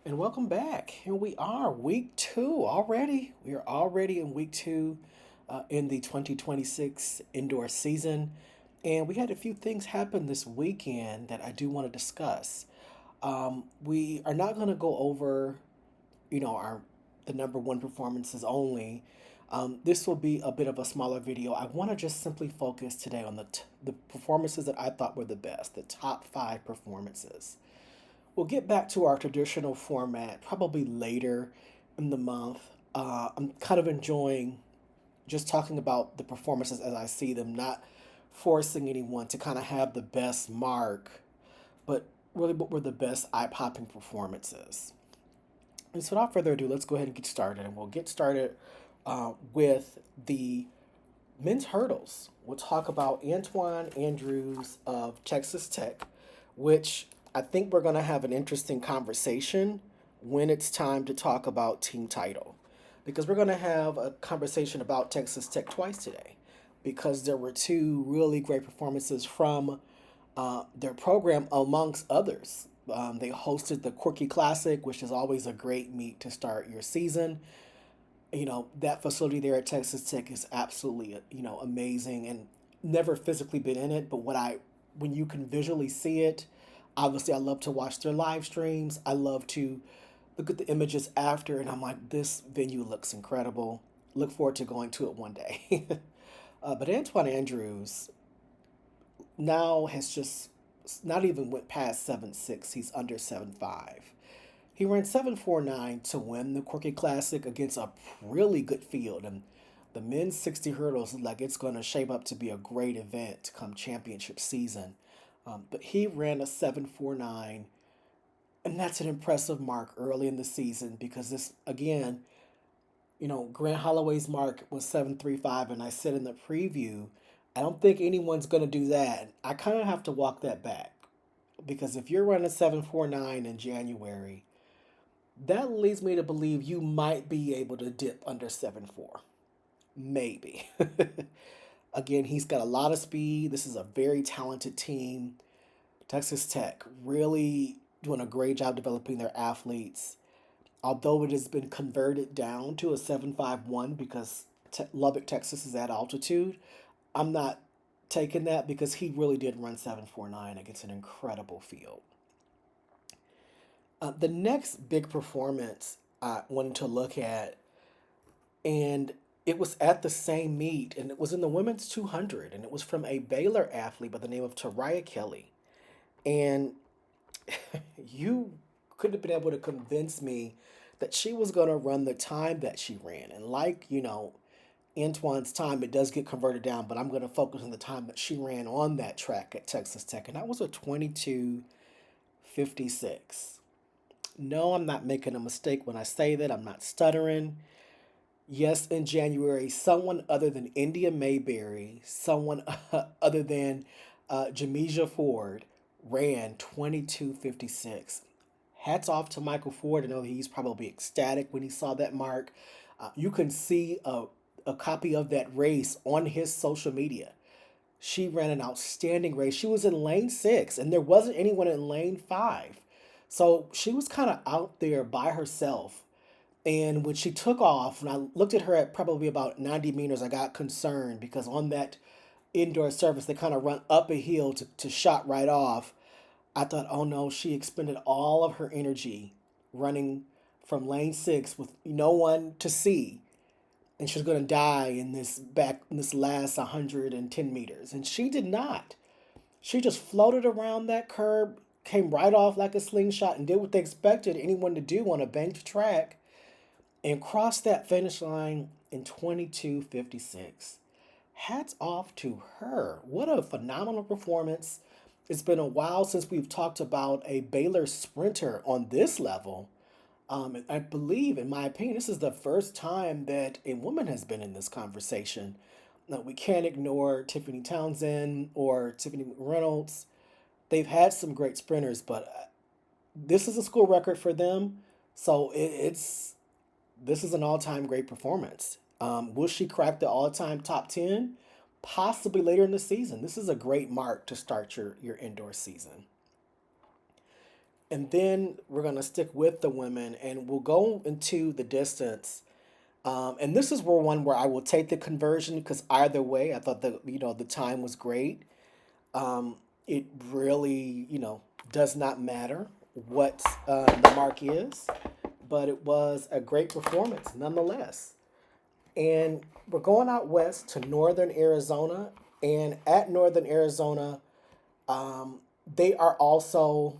And welcome back. Here we are, week two already. We are already in week two in the 2026 indoor season. And we had a few things happen this weekend that I do want to discuss. We are not going to go over, our the number one performances only. This will be a bit of a smaller video. I want to just simply focus today on the performances that I thought were the best, the top five performances. We'll get back to our traditional format probably later in the month. I'm kind of enjoying just talking about the performances as I see them, not forcing anyone to kind of have the best mark, but really what were the best eye popping performances. And so, without further ado, let's go ahead and get started. And we'll get started with the men's hurdles. We'll talk about Antoine Andrews of Texas Tech, which I think we're going to have an interesting conversation when it's time to talk about team title. Because we're going to have a conversation about Texas Tech twice today. Because there were two really great performances from their program, amongst others. They hosted the Quirky Classic, which is always a great meet to start your season. That facility there at Texas Tech is absolutely amazing, and never physically been in it, but when you can visually see it, obviously I love to watch their live streams. I love to look at the images after, and I'm like, this venue looks incredible. Look forward to going to it one day. But Antoine Andrews now has just not even went past 7'6". He's under 7'5". He ran 7'49" to win the Quirky Classic against a really good field. And the men's 60 hurdles look like it's going to shape up to be a great event come championship season. But he ran a 7'49", and that's an impressive mark early in the season because this, again, Grant Holloway's mark was 7'35", and I said in the preview, I don't think anyone's going to do that. I kind of have to walk that back because if you're running 7'49" in January, that leads me to believe you might be able to dip under 7'4". Maybe. Again, he's got a lot of speed. This is a very talented team. Texas Tech really doing a great job developing their athletes. Although it has been converted down to a 751 because Lubbock, Texas is at altitude, I'm not taking that because he really did run 749 against an incredible field. The next big performance I wanted to look at, and it was at the same meet, and it was in the women's 200, and it was from a Baylor athlete by the name of Tiriah Kelley. And you could have been able to convince me that she was going to run the time that she ran. And Antoine's time, it does get converted down, but I'm going to focus on the time that she ran on that track at Texas Tech, and that was a 22:56. No, I'm not making a mistake when I say that. I'm not stuttering. Yes, in January, someone other than India Mayberry, someone other than Jamisia Ford ran 22:56. Hats off to Michael Ford. I know he's probably ecstatic when he saw that mark. You can see a copy of that race on his social media. She ran an outstanding race. She was in lane 6, and there wasn't anyone in lane 5. So she was kind of out there by herself. And when she took off, when I looked at her at probably about 90 meters, I got concerned because on that indoor surface, they kind of run up a hill to shot right off. I thought, oh no, she expended all of her energy running from lane 6 with no one to see. And she was going to die in this last 110 meters. And she did not. She just floated around that curb, came right off like a slingshot, and did what they expected anyone to do on a banked track and crossed that finish line in 22:56. Hats off to her. What a phenomenal performance. It's been a while since we've talked about a Baylor sprinter on this level. I believe, in my opinion, this is the first time that a woman has been in this conversation. Now, we can't ignore Tiffany Townsend or Tiffany Reynolds. They've had some great sprinters, but this is a school record for them. So this is an all-time great performance. Will she crack the all-time top 10? Possibly later in the season. This is a great mark to start your indoor season. And then we're going to stick with the women and we'll go into the distance. And this is where I will take the conversion because either way, I thought the time was great. It really, does not matter what the mark is, but it was a great performance nonetheless. And we're going out west to northern Arizona. And at northern Arizona, they are also,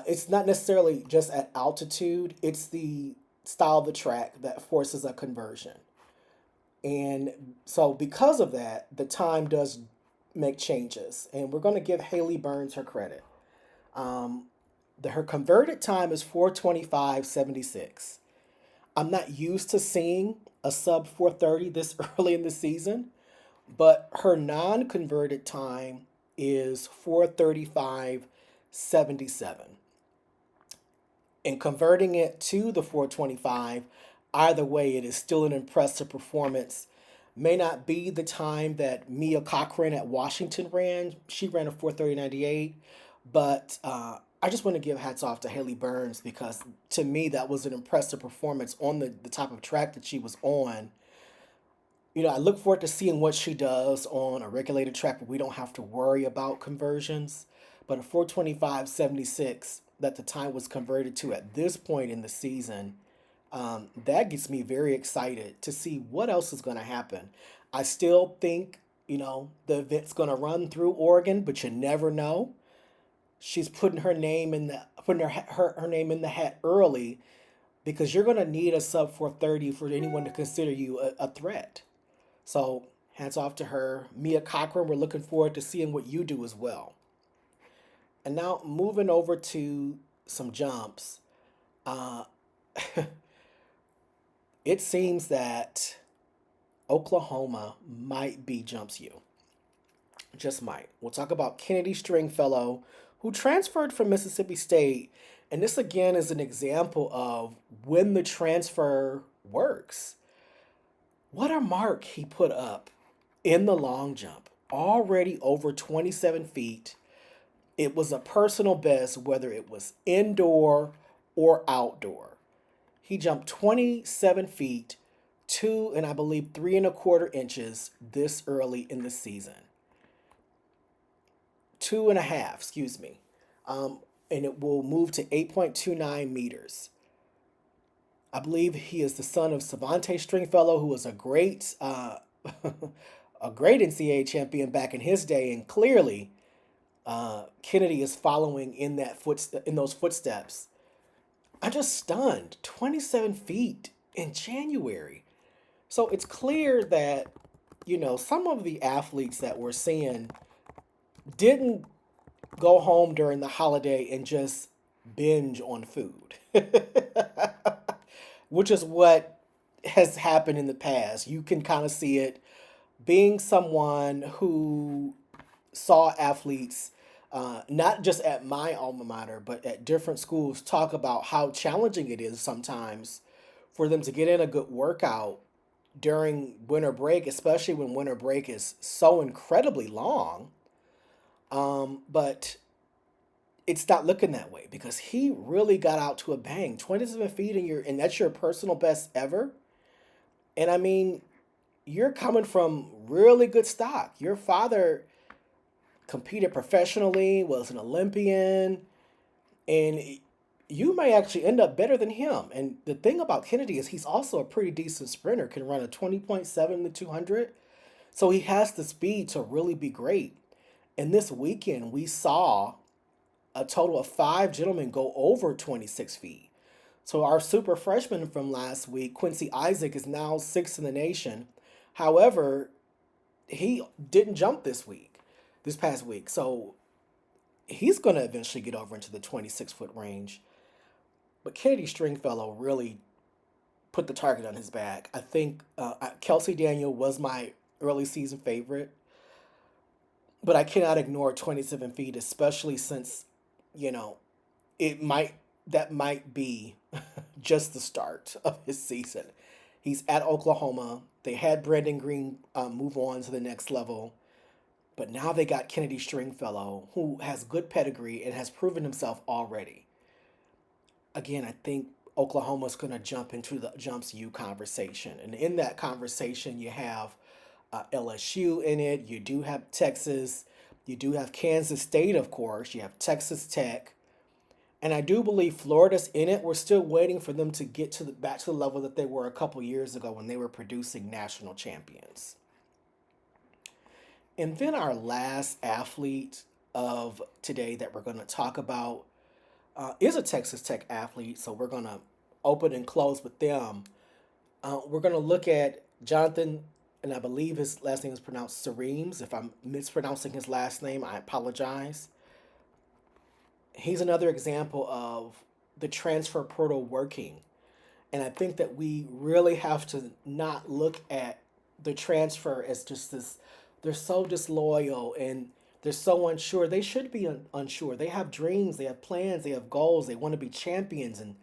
it's not necessarily just at altitude, it's the style of the track that forces a conversion. And so, because of that, the time does make changes. And we're going to give Hayley Burns her credit. Um, her converted time is 4:25:76. I'm not used to seeing a sub 4:30 this early in the season, but her non converted time is 4:35:77. And converting it to the 425, either way, it is still an impressive performance. May not be the time that Mia Cochran at Washington ran. She ran a 4:30:98, but I just want to give hats off to Hayley Burns because to me that was an impressive performance on the type of track that she was on. I look forward to seeing what she does on a regulated track where we don't have to worry about conversions. But a 4:25:76 that the time was converted to at this point in the season, that gets me very excited to see what else is going to happen. I still think, the event's going to run through Oregon, but you never know. She's putting her name in the hat early because you're going to need a sub 430 for anyone to consider you a threat. So hats off to her. Mia Cochran, we're looking forward to seeing what you do as well. And now moving over to some jumps. Uh, it seems that Oklahoma might be jumps you. Just might. We'll talk about Kennedy Stringfellow, who transferred from Mississippi State. And this again is an example of when the transfer works. What a mark he put up in the long jump. Already over 27 feet. It was a personal best, whether it was indoor or outdoor. He jumped 27 feet, 3.25 inches this early in the season. 2.5, excuse me. And it will move to 8.29 meters. I believe he is the son of Savante Stringfellow, who was a great, a great NCAA champion back in his day, and clearly, Kennedy is following in those footsteps. I'm just stunned. 27 feet in January. So it's clear that, some of the athletes that we're seeing didn't go home during the holiday and just binge on food, which is what has happened in the past. You can kind of see it being someone who saw athletes, not just at my alma mater, but at different schools, talk about how challenging it is sometimes for them to get in a good workout during winter break, especially when winter break is so incredibly long. But it's not looking that way because he really got out to a bang. 27 feet and that's your personal best ever. And I mean, you're coming from really good stock. Your father competed professionally, was an Olympian, and you may actually end up better than him. And the thing about Kennedy is he's also a pretty decent sprinter, can run a 20.7 to 200. So he has the speed to really be great. And this weekend, we saw a total of 5 gentlemen go over 26 feet. So our super freshman from last week, Quincy Isaac, is now sixth in the nation. However, he didn't jump this past week. So he's going to eventually get over into the 26-foot range. But Kennedy Stringfellow really put the target on his back. I think Kelsey Daniel was my early season favorite. But I cannot ignore 27 feet, especially since, you know, that might be just the start of his season. He's at Oklahoma. They had Brandon Green move on to the next level. But now they got Kennedy Stringfellow, who has good pedigree and has proven himself already. Again, I think Oklahoma's going to jump into the jumps you conversation. And in that conversation, you have LSU in it. You do have Texas. You do have Kansas State, of course. You have Texas Tech. And I do believe Florida's in it. We're still waiting for them to get back to the level that they were a couple years ago when they were producing national champions. And then our last athlete of today that we're going to talk about is a Texas Tech athlete. So we're going to open and close with them. We're going to look at Jonathan, and I believe his last name is pronounced Seremes. If I'm mispronouncing his last name, I apologize. He's another example of the transfer portal working. And I think that we really have to not look at the transfer as just this, they're so disloyal and they're so unsure. They should be unsure. They have dreams, they have plans, they have goals, they want to be champions. And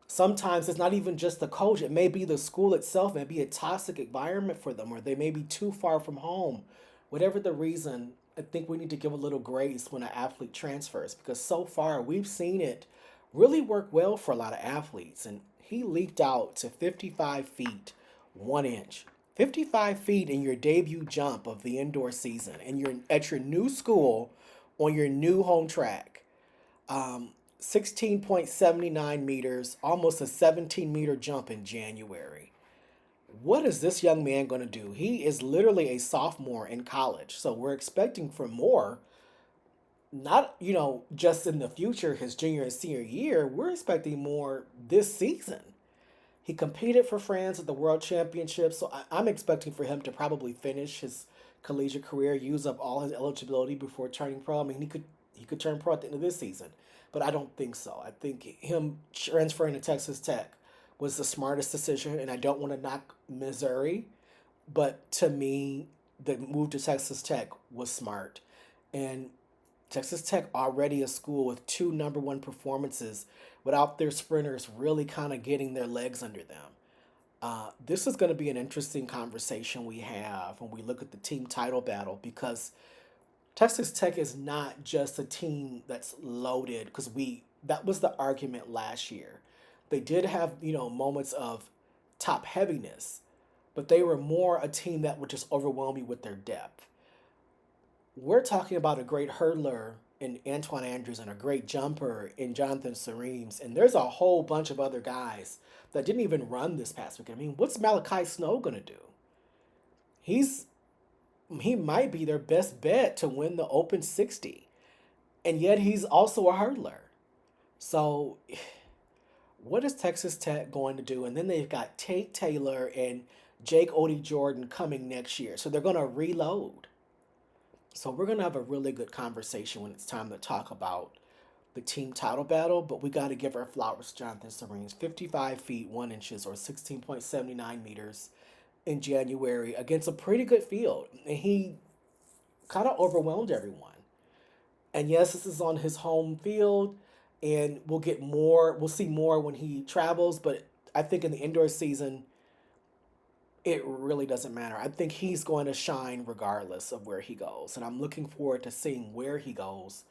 sometimes it's not even just the coach, it may be the school itself, it may be a toxic environment for them, or they may be too far from home. Whatever the reason, I think we need to give a little grace when an athlete transfers because so far we've seen it really work well for a lot of athletes. And he leaped out to 55 feet, 1 inch. 55 feet in your debut jump of the indoor season, and you're at your new school on your new home track. 16.79 meters, almost a 17-meter jump in January. What is this young man going to do? He is literally a sophomore in college, so we're expecting for more. Not, just in the future, his junior and senior year. We're expecting more this season. He competed for France at the World Championships, so I'm expecting for him to probably finish his collegiate career, use up all his eligibility before turning pro. I mean, he could turn pro at the end of this season, but I don't think so. I think him transferring to Texas Tech was the smartest decision, and I don't want to knock Missouri, but to me, the move to Texas Tech was smart. And Texas Tech already a school with two number one performances without their sprinters really kind of getting their legs under them. This is going to be an interesting conversation we have when we look at the team title battle because Texas Tech is not just a team that's loaded because that was the argument last year. They did have, moments of top heaviness, but they were more a team that would just overwhelm you with their depth. We're talking about a great hurdler in Antoine Andrews and a great jumper in Jonathan Seremes, and there's a whole bunch of other guys that didn't even run this past weekend. I mean, what's Malachi Snow gonna do? He might be their best bet to win the Open 60, and yet he's also a hurdler. So, what is Texas Tech going to do? And then they've got Tate Taylor and Jake Odie Jordan coming next year, so they're gonna reload. So we're going to have a really good conversation when it's time to talk about the team title battle, but we got to give our flowers to Jonathan Seremes. 55 feet, 1 inches, or 16.79 meters in January against a pretty good field. And he kind of overwhelmed everyone. And yes, this is on his home field, and we'll see more when he travels, but I think in the indoor season, it really doesn't matter. I think he's going to shine regardless of where he goes. And I'm looking forward to seeing where he goes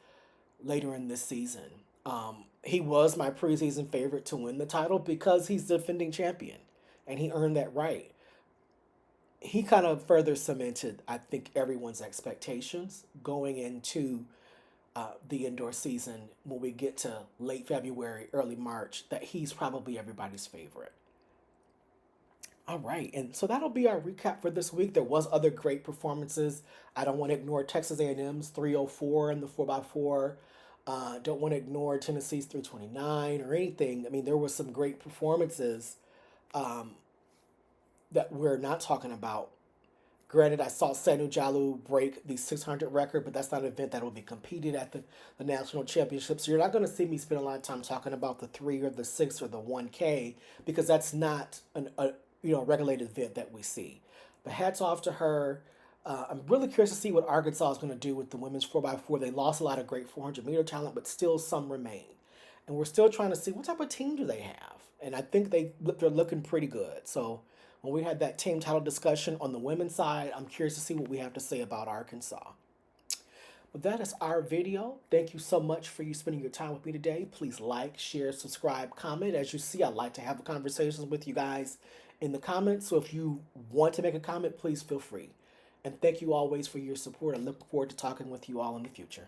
later in this season. He was my preseason favorite to win the title because he's the defending champion and he earned that right. He kind of further cemented, I think, everyone's expectations going into the indoor season when we get to late February, early March, that he's probably everybody's favorite. All right, and so that'll be our recap for this week. There was other great performances. I don't want to ignore Texas A&M's 304 in the 4x4. Don't want to ignore Tennessee's 329 or anything. I mean, there were some great performances um, that we're not talking about. Granted, I saw Sanu Jalu break the 600 record, but that's not an event that will be competed at the national championship. So you're not going to see me spend a lot of time talking about the 3 or the 6 or the 1K because that's not a regulated event that we see. But hats off to her. I'm really curious to see what Arkansas is going to do with the women's 4x4. They lost a lot of great 400-meter talent, but still some remain. And we're still trying to see what type of team do they have. And I think they're looking pretty good. So when we had that team title discussion on the women's side, I'm curious to see what we have to say about Arkansas. Well, that is our video. Thank you so much for you spending your time with me today. Please like, share, subscribe, comment. As you see, I like to have conversations with you guys in the comments. So if you want to make a comment, please feel free. And thank you always for your support. I look forward to talking with you all in the future.